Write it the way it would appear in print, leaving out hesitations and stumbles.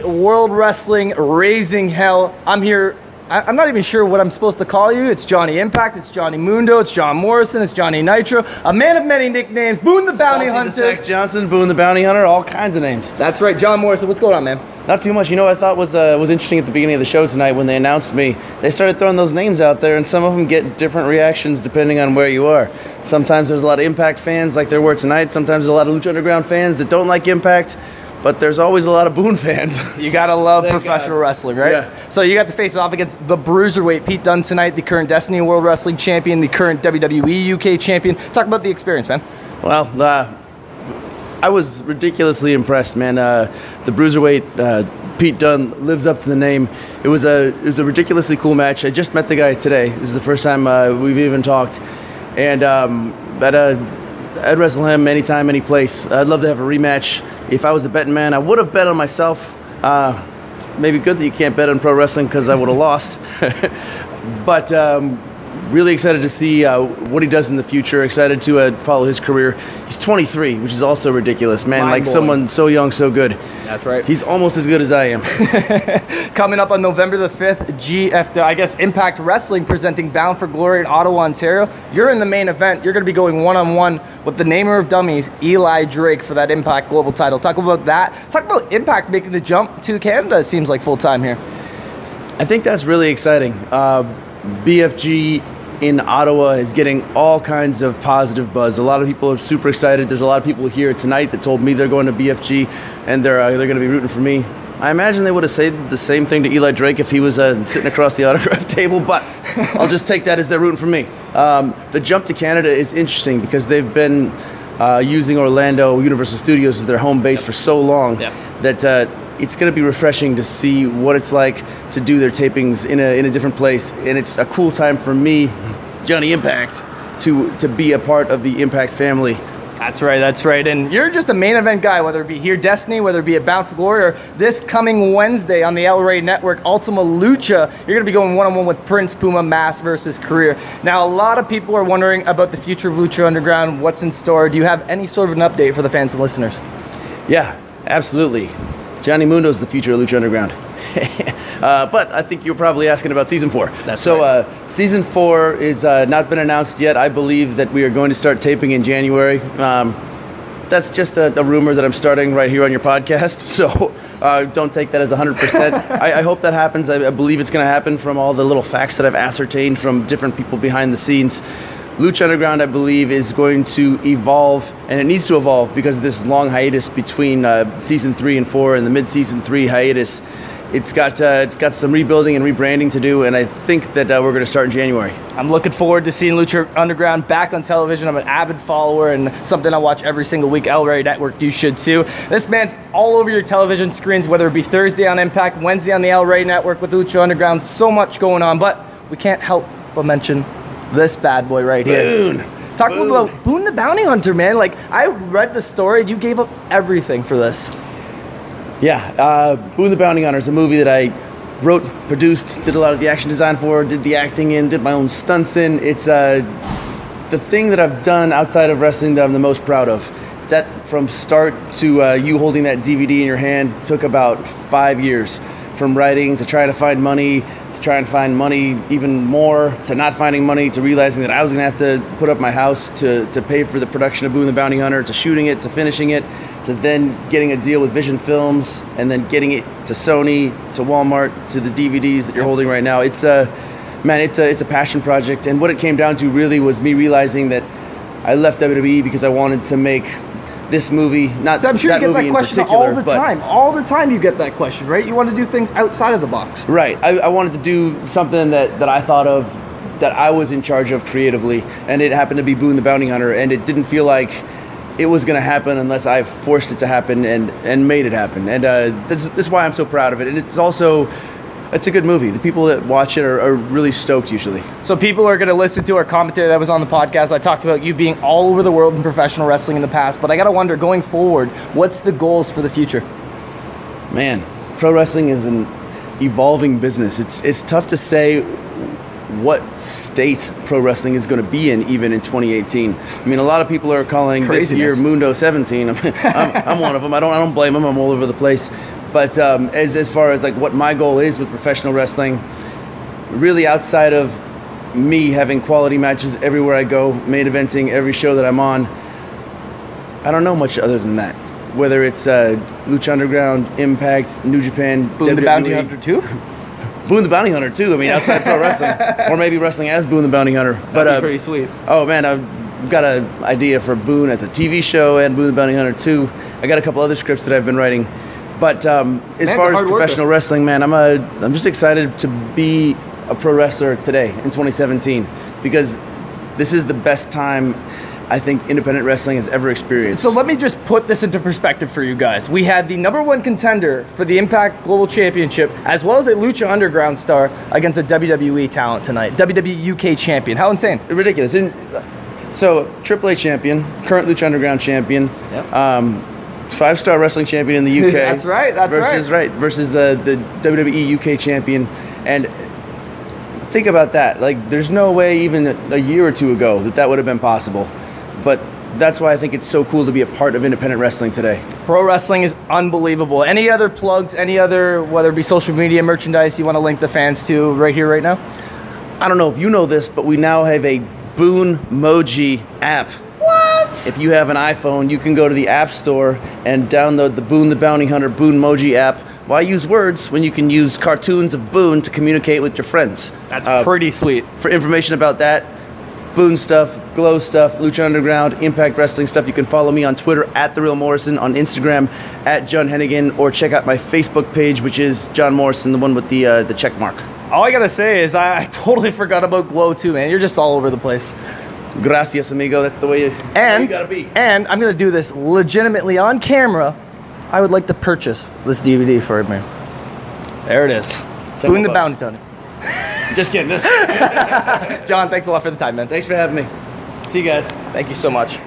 World Wrestling Raising Hell. I'm here. I'm not even sure what I'm supposed to call you. It's Johnny Impact, it's Johnny Mundo, it's John Morrison, it's Johnny Nitro, a man of many nicknames, Boone the Bounty Hunter. Sack Johnson, Boone the Bounty Hunter, all kinds of names. That's right, John Morrison. What's going on, man? Not too much. You know what I thought was interesting at the beginning of the show tonight when they announced me? They started throwing those names out there, and some of them get different reactions depending on where you are. Sometimes there's a lot of Impact fans like there were tonight. Sometimes there's a lot of Lucha Underground fans that don't like Impact. But there's always a lot of Boone fans. You gotta love professional wrestling, right? Yeah. So you got to face it off against the Bruiserweight Pete Dunne tonight, the current Destiny World Wrestling Champion, the current WWE UK Champion. Talk about the experience, man. Well, I was ridiculously impressed, man. The Bruiserweight Pete Dunne lives up to the name. It was a ridiculously cool match. I just met the guy today. This is the first time we've even talked, and I'd wrestle him anytime, any place. I'd love to have a rematch. If I was a betting man, I would have bet on myself. Maybe good that you can't bet on pro wrestling because I would have lost. But really excited to see what he does in the future. Excited to follow his career. He's 23, which is also ridiculous, man. Like someone so young, so good. That's right. He's almost as good as I am. Coming up on November the 5th, Impact Wrestling presenting Bound for Glory in Ottawa, Ontario. You're in the main event. You're going to be going one-on-one with the namer of dummies, Eli Drake, for that Impact Global title. Talk about that. Talk about Impact making the jump to Canada, it seems like, full-time here. I think that's really exciting. BFG in Ottawa is getting all kinds of positive buzz. A lot of people are super excited. There's a lot of people here tonight that told me they're going to BFG and they're going to be rooting for me. I imagine they would have said the same thing to Eli Drake if he was sitting across the autograph table, but I'll just take that as they're rooting for me. The jump to Canada is interesting because they've been using Orlando Universal Studios as their home base for so long that it's going to be refreshing to see what it's like to do their tapings in a different place. And it's a cool time for me, Johnny Impact, to be a part of the Impact family. That's right. And you're just a main event guy, whether it be here Destiny, whether it be at Bound for Glory, or this coming Wednesday on the El Rey Network, Ultima Lucha. You're going to be going one-on-one with Prince Puma, Mass versus Career. Now, a lot of people are wondering about the future of Lucha Underground, what's in store. Do you have any sort of an update for the fans and listeners? Yeah, absolutely. Johnny Mundo is the future of Lucha Underground. But I think you're probably asking about Season 4. That's right. Season 4 is not been announced yet. I believe that we are going to start taping in January. That's just a rumor that I'm starting right here on your podcast, so don't take that as 100%. I hope that happens. I believe it's going to happen from all the little facts that I've ascertained from different people behind the scenes. Lucha Underground, I believe, is going to evolve, and it needs to evolve because of this long hiatus between Season 3 and 4 and the mid-Season 3 hiatus. It's got some rebuilding and rebranding to do, and I think that we're going to start in January. I'm looking forward to seeing Lucha Underground back on television. I'm an avid follower and something I watch every single week. El Rey Network, you should too. This man's all over your television screens, whether it be Thursday on Impact, Wednesday on the El Rey Network with Lucha Underground. So much going on, but we can't help but mention this bad boy right here. Boone. Talk about Boone the Bounty Hunter, man. Like, I read the story. You gave up everything for this. Yeah, Boone the Bounty Hunter is a movie that I wrote, produced, did a lot of the action design for, did the acting in, did my own stunts in. It's the thing that I've done outside of wrestling that I'm the most proud of. That from start to you holding that DVD in your hand took about 5 years. From writing to trying to find money, to try and find money even more, to not finding money, to realizing that I was going to have to put up my house to pay for the production of Boone the Bounty Hunter, to shooting it, to finishing it, to then getting a deal with Vision Films, and then getting it to Sony, to Walmart, to the DVDs that you're holding right now. It's a passion project, and what it came down to really was me realizing that I left WWE because I wanted to make this movie, not so I'm sure that you get movie that question in particular, all the time. All the time you get that question, right? You want to do things outside of the box. Right. I wanted to do something that I thought of, that I was in charge of creatively, and it happened to be Boone the Bounty Hunter, and it didn't feel like it was going to happen unless I forced it to happen and made it happen. And that's why I'm so proud of it. And it's also it's a good movie. The people that watch it are really stoked usually. So people are going to listen to our commentator that was on the podcast. I talked about you being all over the world in professional wrestling in the past, but I got to wonder, going forward, what's the goals for the future? Man, pro wrestling is an evolving business. It's tough to say what state pro wrestling is going to be in even in 2018. I mean, a lot of people are calling this year Mundo 17. I'm one of them. I don't blame them. I'm all over the place. But as far as like what my goal is with professional wrestling, really outside of me having quality matches everywhere I go, main eventing every show that I'm on, I don't know much other than that. Whether it's Lucha Underground, Impact, New Japan, Boone WWE. the Bounty Hunter too? Boone the Bounty Hunter too. I mean, outside pro wrestling, or maybe wrestling as Boone the Bounty Hunter. That'd be pretty sweet. Oh man, I've got an idea for Boone as a TV show and Boone the Bounty Hunter too. I got a couple other scripts that I've been writing. But as far as professional wrestling, man, I'm just excited to be a pro wrestler today in 2017 because this is the best time I think independent wrestling has ever experienced. So let me just put this into perspective for you guys. We had the #1 contender for the Impact Global Championship, as well as a Lucha Underground star against a WWE talent tonight. WWE UK champion. How insane. Ridiculous. So, AAA champion, current Lucha Underground champion, Yep. 5-star wrestling champion in the UK. That's right. Versus the WWE UK champion. And think about that. Like, there's no way even a year or two ago that would have been possible. But that's why I think it's so cool to be a part of independent wrestling today. Pro wrestling is unbelievable. Any other plugs, any other, whether it be social media, merchandise you want to link the fans to right here, right now? I don't know if you know this, but we now have a Boone Moji app. What? If you have an iPhone, you can go to the App Store and download the Boone the Bounty Hunter Boone Moji app. Why use words when you can use cartoons of Boone to communicate with your friends? That's pretty sweet. For information about that, Boone stuff, Glow stuff, Lucha Underground, Impact Wrestling stuff, you can follow me on Twitter at The Real Morrison, on Instagram at John Hennigan, or check out my Facebook page, which is John Morrison, the one with the check mark. All I gotta say is I totally forgot about Glow too, man. You're just all over the place. Gracias, amigo. That's the way you gotta be. And I'm gonna do this legitimately on camera. I would like to purchase this DVD for it, man. There it is. Boone the Bounty Hunter. Just kidding. John, thanks a lot for the time, man. Thanks for having me. See you guys. Thank you so much.